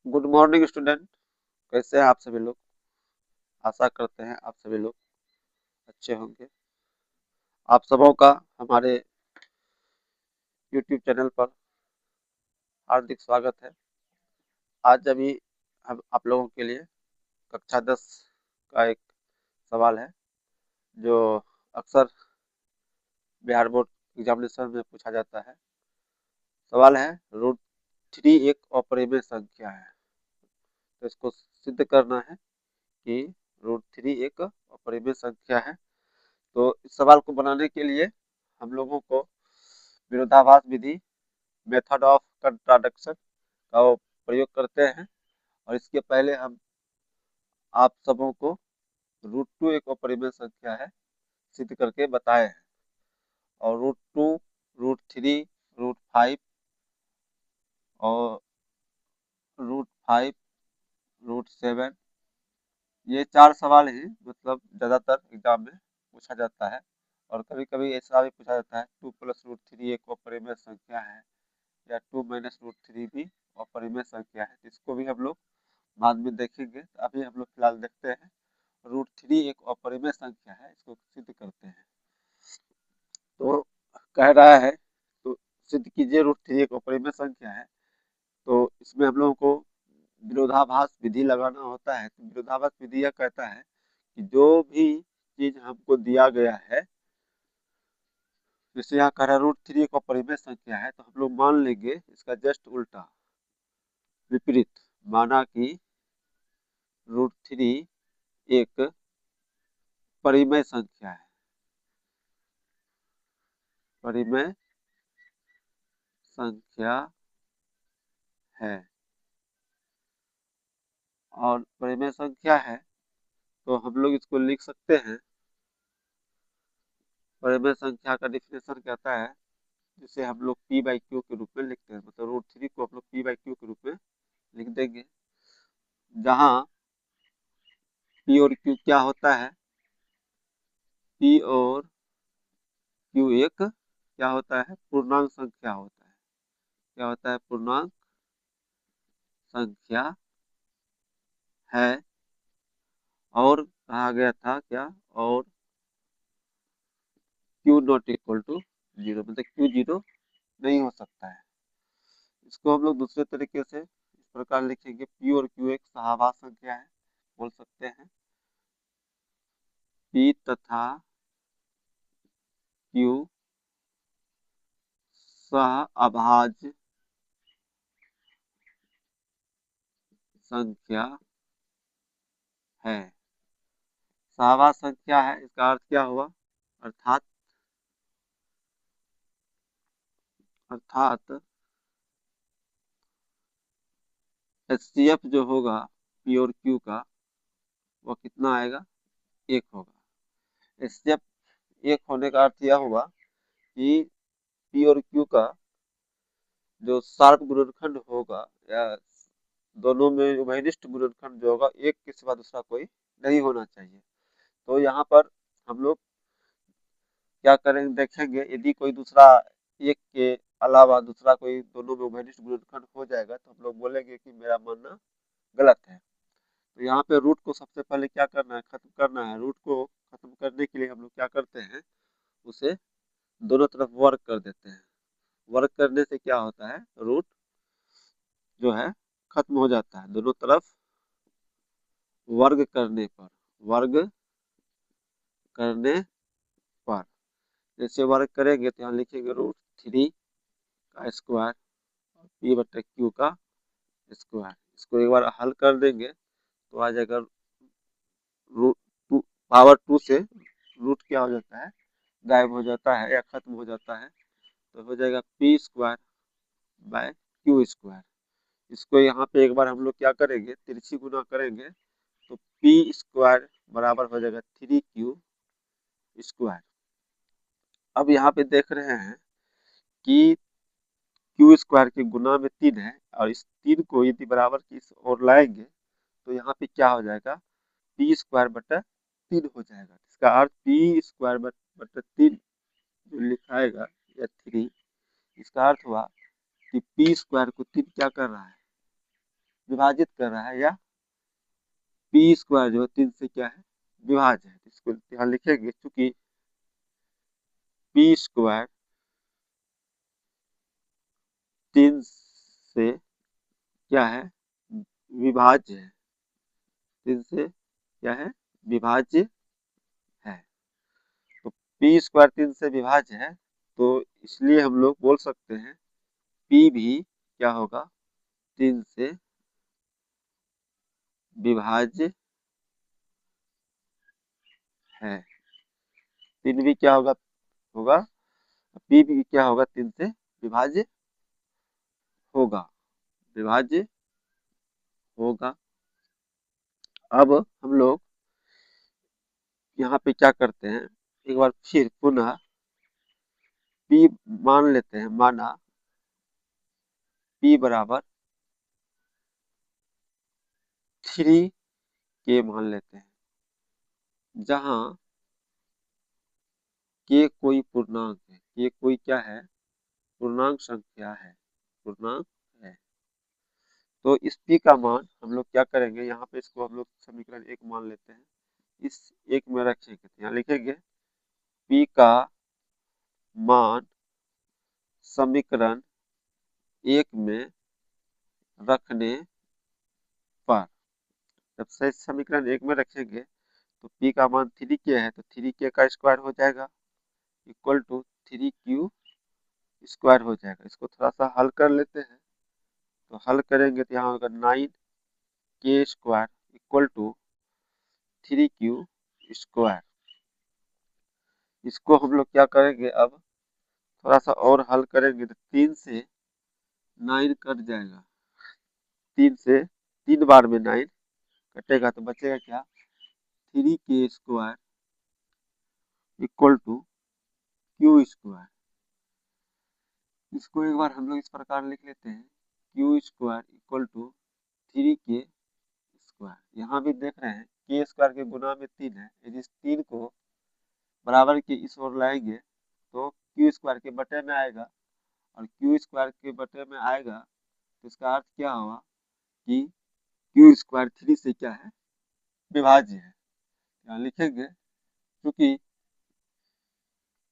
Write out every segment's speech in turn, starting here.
Good morning student. कैसे हैं आप सभी लोग? आशा करते हैं आप सभी लोग अच्छे होंगे। आप सबों का हमारे यूट्यूब चैनल पर हार्दिक स्वागत है। आज अभी हम आप लोगों के लिए कक्षा 10 का एक सवाल है जो अक्सर बिहार बोर्ड एग्जामिनेशन में पूछा जाता है। सवाल है, रूट 3 एक अपरिमेय संख्या है। तो इसको सिद्ध करना है कि रूट 3 एक अपरिमेय संख्या है। तो इस सवाल को बनाने के लिए हम लोगों को विरोधाभास विधि, मेथड ऑफ कंट्राडिक्शन का वो प्रयोग करते हैं। और इसके पहले हम आप सबों को रूट 2 एक अपरिमेय संख्या है सिद्ध करके बताए हैं। और रूट 2, रूट 3, रूट 5 और रूट 5, रूट 7, ये 4 सवाल ही मतलब ज़्यादातर एग्जाम में पूछा जाता है। और कभी-कभी ऐसा भी पूछा जाता है 2 प्लस रूट 3 एक अपरिमेय संख्या है, या 2 माइनस रूट 3 भी अपरिमेय संख्या है। इसको भी हम लोग बाद में देखेंगे। अभी हम लोग फिलहाल देखते हैं रूट 3 एक अपरिमेय संख्या है, इसको सिद्ध करते हैं। तो कह रहा है तो सिद्ध कीजिए रूट 3 एक अपरिमेय संख्या है। तो इसमें हम लोगों को विरोधाभास विधि लगाना होता है। तो विरोधाभास विधि यह कहता है कि जो भी चीज हमको दिया गया है, जैसे यहाँ कह रहा है रूट 3 एक अपरिमेय संख्या है, तो हम लोग मान लेंगे इसका जस्ट उल्टा, विपरीत, माना कि रूट 3 एक परिमेय संख्या है। परिमेय संख्या है और परिमेय संख्या है तो हम लोग इसको लिख सकते हैं। परिमेय संख्या का डिफिनेशन कहता है, जिसे हम लोग पी बाई क्यू के रूप में लिखते हैं। मतलब रूट 3 को हम लोग पी बाई क्यू के रूप में लिख देंगे, जहाँ पी और क्यू क्या होता है। पी और क्यू एक क्या होता है, पूर्णांक संख्या होता है। क्या होता है, पूर्णांक संख्या है। और कहा गया था क्या, और क्यू नॉट इक्वल टू 0, मतलब क्यू 0 नहीं हो सकता है। इसको हम लोग दूसरे तरीके से इस प्रकार लिखेंगे, पी और क्यू एक सहवास संख्या है, बोल सकते हैं। पी तथा क्यू सह अभाज्य संख्या है। सहवास संख्या है, इसका अर्थ क्या हुआ, अर्थात अर्थात एचसीएफ जो होगा पी और क्यू का, वो कितना आएगा, एक होगा। एचसीएफ एक होने का अर्थ यह हुआ कि पी और क्यू का जो शार्प गुणनखंड होगा, या दोनों में उभयनिष्ठ गुणनखंड जो होगा, एक के सिवा दूसरा कोई नहीं होना चाहिए। तो यहाँ पर हम लोग क्या करेंगे, देखेंगे यदि कोई दूसरा एक के अलावा दूसरा कोई दोनों में उभयनिष्ठ गुणनखंड हो जाएगा, तो हम लोग बोलेंगे कि मेरा मानना गलत है। तो यहाँ पे रूट को सबसे पहले क्या करना है, खत्म करना है। रूट को खत्म करने के लिए हम लोग क्या करते हैं, उसे दोनों तरफ वर्ग कर देते हैं। वर्ग करने से क्या होता है, रूट जो है खत्म हो जाता है। दोनों तरफ वर्ग करने पर, वर्ग करने पर, जैसे वर्ग करेंगे तो यहाँ लिखेंगे रूट 3 का स्क्वायर पी बटे क्यू का स्क्वायर। इसको एक बार हल कर देंगे तो आ जाएगा रूट 2, पावर 2 से रूट क्या हो जाता है, गायब हो जाता है या खत्म हो जाता है। तो हो जाएगा P square by Q square. इसको यहाँ पे एक बार हम लोग क्या करेंगे, तिरछी गुना करेंगे, तो पी स्क्वायर बराबर हो जाएगा 3 क्यू स्क्वायर। अब यहाँ पे देख रहे हैं कि क्यू स्क्वायर के गुना में 3 है, और इस 3 को यदि बराबर की इस ओर लाएंगे तो यहाँ पे क्या हो जाएगा, पी स्क्वायर बटा 3 हो जाएगा। इसका अर्थ पी स्क्वायर बटा 3 जो लिखाएगा, या 3, इसका अर्थ हुआ कि पी स्क्वायर को 3 क्या कर रहा है, विभाजित कर रहा है, या पी स्क्वायर जो है 3 से क्या है, विभाज्य है। इसको यहाँ लिखेंगे, चूंकि पी स्क्वायर 3 से क्या है, विभाज्य है, 3 से क्या है, विभाज्य है। तो पी स्क्वायर 3 से विभाज्य है, तो इसलिए हम लोग बोल सकते हैं पी भी क्या होगा, 3 से विभाज्य है। 3 भी क्या होगा, पी भी क्या होगा, 3 से विभाज्य होगा, विभाज्य होगा। अब हम लोग यहाँ पे क्या करते हैं, एक बार फिर पुनः पी मान लेते हैं, माना पी बराबर 3 के मान लेते हैं, जहाँ के कोई पूर्णांक है, के कोई क्या है, पूर्णांक संख्या है, पूर्णांक है। तो इस पी का मान हम लोग क्या करेंगे, यहाँ पे इसको हम लोग समीकरण 1 मान लेते हैं, इस 1 में रखेंगे, तो यहाँ लिखेंगे पी का मान समीकरण 1 में रखने पर, जब से समीकरण 1 में रखेंगे तो पी का मान 3k है, तो 3k का स्क्वायर हो जाएगा, इक्वल टू 3q स्क्वायर हो जाएगा। इसको थोड़ा सा हल कर लेते हैं, तो हल करेंगे तो यहाँ होगा 9k square equal to 3q square. इसको हम लोग क्या करेंगे, अब थोड़ा सा और हल करेंगे तो 3 से 9 कट जाएगा, 3 से 3 बार में 9 कटेगा, तो बचेगा क्या, 3k square equal to Q square. इसको एक बार हम लोग इस प्रकार लिख लेते हैं, Q square equal to 3k square. यहाँ भी देख रहे हैं के स्क्वायर के गुना में 3 है, यदि इस 3 को बराबर के इस ओर लाएंगे तो क्यू स्क्वायर के बटे में आएगा, और क्यू स्क्वायर के बटे में आएगा तो इसका अर्थ क्या होगा कि क्यू स्क्वायर 3 से क्या है, विभाज्य है। यहाँ लिखेंगे क्योंकि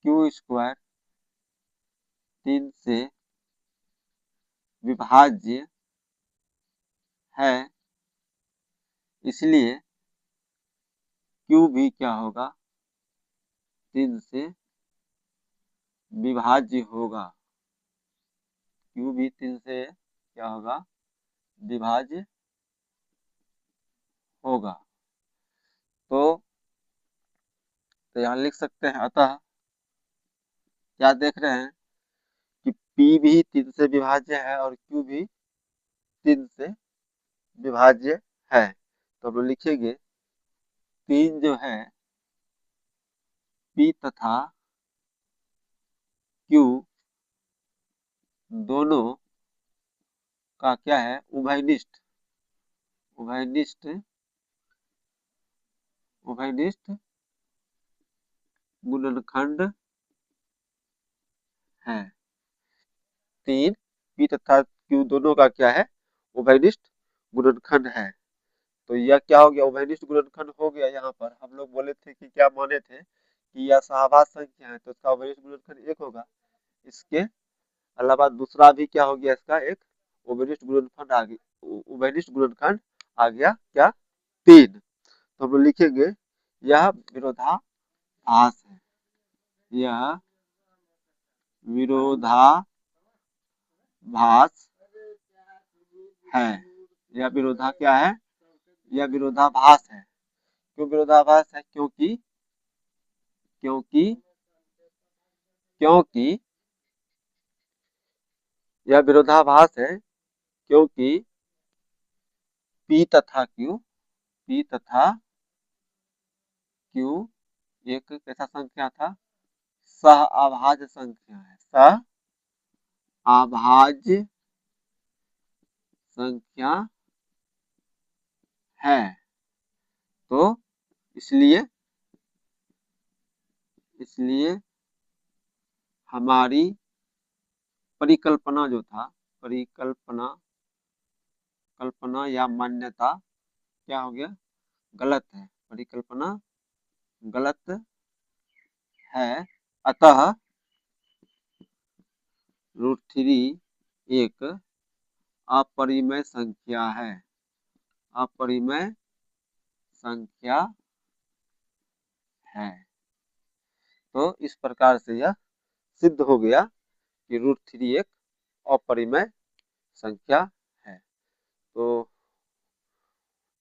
क्यू स्क्वायर 3 से विभाज्य है, इसलिए क्यू भी क्या होगा, 3 से विभाज्य होगा, क्यू भी 3 से क्या होगा, विभाज्य होगा। तो यहाँ लिख सकते हैं, अतः क्या देख रहे हैं कि P भी 3 से विभाज्य है और Q भी 3 से विभाज्य है। तो हम लोग लिखेंगे 3 जो है P तथा Q दोनों का क्या है, उभयनिष्ठ, उभयनिष्ठ, उभयनिष्ठ गुणनखंड है। 3 P तथा Q दोनों का क्या है, उभयनिष्ठ गुणनखंड है। तो यह क्या हो गया, उभयनिष्ठ गुणनखंड हो गया। यहाँ पर हम लोग बोले थे कि क्या माने थे कि यह सहवास संख्या है, तो इसका उभयनिष्ठ गुणनखंड 1 होगा। इसके अलावा दूसरा भी क्या हो गया, इसका एक उभयनिष्ठ गुणनखंड आ गया, उभयनिष्ठ गुणनखंड आ गया क्या, 3। तो हम लोग लिखेंगे यह विरोधाभास है, यह विरोधाभास है, यह विरोधा क्या है, यह विरोधाभास है। क्यों विरोधाभास है, क्योंकि क्योंकि क्योंकि यह विरोधाभास है क्योंकि P तथा Q, P तथा Q एक कैसा संख्या था, सह अभाज्य संख्या है, सह अभाज्य संख्या है। तो इसलिए हमारी परिकल्पना जो था, परिकल्पना कल्पना या मान्यता क्या हो गया, गलत है। परिकल्पना गलत है, अतः √3 एक अपरिमेय संख्या है। अपरिमेय संख्या है। तो इस प्रकार से यह सिद्ध हो गया कि √3 एक अपरिमेय संख्या है। तो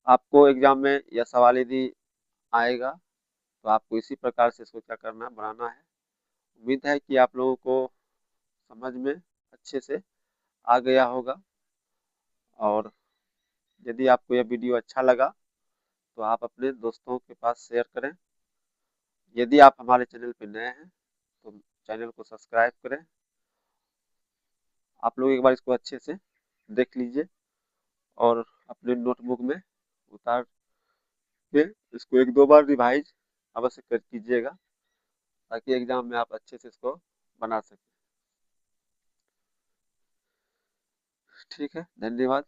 आपको एग्जाम में यह सवाल यदि आएगा तो आपको इसी प्रकार से इसको क्या करना, बनाना है। उम्मीद है कि आप लोगों को समझ में अच्छे से आ गया होगा। और यदि आपको यह वीडियो अच्छा लगा तो आप अपने दोस्तों के पास शेयर करें। यदि आप हमारे चैनल पर नए हैं तो चैनल को सब्सक्राइब करें। आप लोग एक बार इसको अच्छे से देख लीजिए और अपने नोटबुक में उतार के इसको 1-2 बार रिवाइज अवश्य कर कीजिएगा, ताकि एग्जाम में आप अच्छे से इसको बना सकें। ठीक है, धन्यवाद।